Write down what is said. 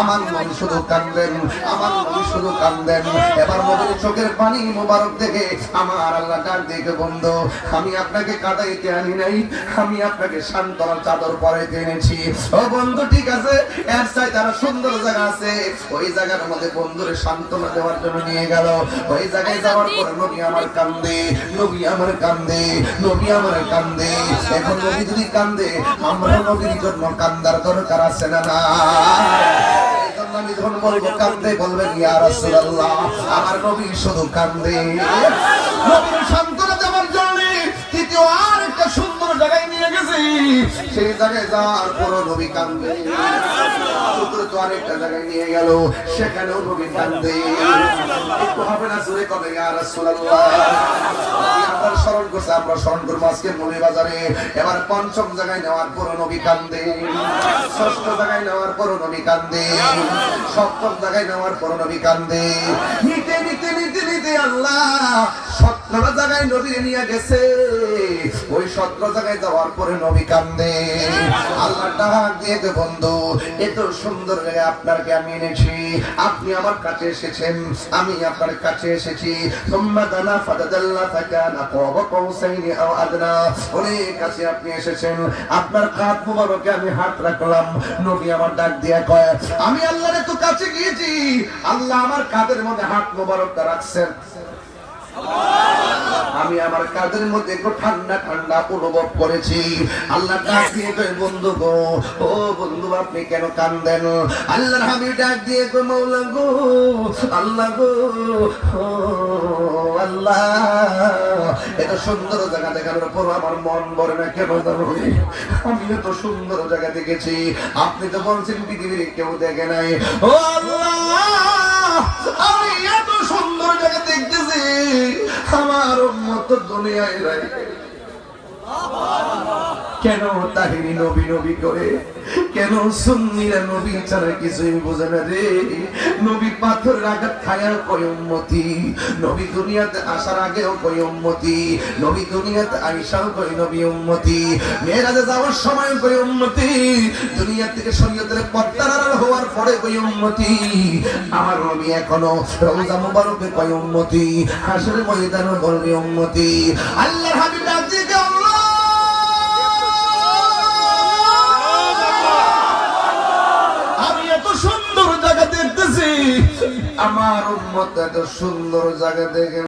আমার নবী শুধু কাঁদেন, আমার নবী শুধু কাঁদেন। এবার নবীর চোখের পানি মোবারক দেখে আমার আল্লাহ ডাক দেখে, বন্ধু আমি আপনাকে কাঁদাইতে আনি নাই, আমি আপনাকে সান্ত্বনার চাদর পরাইতে এনেছি। ও বন্ধু ঠিক আছে, এর চাই তারা সুন্দর জায়গা আছে, ওই জায়গার মধ্যে বন্ধুরে সান্ত্বনা দেওয়ার জন্য নিয়ে গেল। ওই জায়গায় যাওয়ার পর নবী আমার কান্দে, নবী আমার কান্দে, নবী আমার কান্দে। এখন নবী যদি কান্দে, আমরা নবীর জন্য কান্দার দরকার আছে না? না, আমি যখন বলবো কান্দে, বলবেন ইয়া রাসূলুল্লাহ আমার নবী শুধু কান্দে। নবীর সান্ত্বনা দেওয়ার জন্য তৃতীয় আর একটা সুন্দর জায়গায় নিয়ে গেছি। সেই জায়গায় যাওয়ার পর নবী কান্দে। চতুর্থ আরেকটা জায়গায় নিয়ে গেল, সেখানেও নবী কান্দে। একটু হবে না জোরে কবে ইয়া রাসূলুল্লাহ। আমরা স্মরণ করছি, আমরা স্মরণ করবো আজকে নবী বাজারে। এবার পঞ্চম জায়গায় নেওয়ার পর নবী কান্দে, ষষ্ঠ জায়গায় নেওয়ার পর নবী কান্দে, সপ্তম জায়গায় নেওয়ার পর নবী কান্দে। নিতে নিতে নিতে নিতে আল্লাহ 17 জায়গায় নবী নিয়ে গেছে। ওই 17 জায়গায় যাওয়ার পরে নবী কান্দে। আল্লাহ ডাক দিয়ে, বন্ধু এত সুন্দর জায়গায় আপনাকে আমি এনেছি, আপনি আমার কাছে এসেছেন, আমি আপনার কাছে এসেছি। সুম্মা দানা ফাদাল্লা ফাকানা কাবা কাউসাইনি আও আদনা। অনেক কাছে আপনি এসেছেন, আপনার কাঁধ মোবারকে আমি হাত রাখলাম। নবী আমার ডাক দিয়া কয়, আমি আল্লাহর এত কাছে গিয়েছি, আল্লাহ আমার কাঁধের মধ্যে হাত মোবারকটা রাখছেন। আমি আমার কাঁধের মধ্যে একটু ঠান্ডা ঠান্ডা অনুভব করেছি। আল্লাহ ডাক দিয়ে কই, বন্ধু গো, ও বন্ধু আপনি কেন কাঁদেন? আল্লাহর হাবিব ডাক দিয়ে কই, মাওলা গো, আল্লাহ গো, ও আল্লাহ এত সুন্দর জায়গা দেখানোর পর আমার মন ভরে না কেন জানো? আমি এত সুন্দর জায়গা দেখেছি, আপনি তো বলছেন পৃথিবীর কেউ দেখে নাই। ও আল্লাহ আমি এত সুন্দর জায়গা দেখতেছি, আমার উম্মত দুনিয়ায় নাই। কেন তাহিনী নবী নবী করে, কেন সুন্নিরা নবী ছাড়া কিছুই বোঝে না রে? নবী পাথরের আঘাত খায়ার কয় উম্মতি, নবী দুনিয়াতে আসার আগেও কয় উম্মতি, নবী দুনিয়াতে আইসাও কয় নবী উম্মতি, মেরাজে যাওয়ার সময় কয় উম্মতি, দুনিয়া থেকে শরীয়তের পর্দার আড়াল হওয়ার পরে কয় উম্মতি। আমার নবী এখনো রওজা মুবারকে কয় উম্মতি, হাসরের ময়দানে বলবে উম্মতি। আল্লাহর হাবিব ডাক দিয়ে, আমার উম্মত এত সুন্দর জায়গা দেখে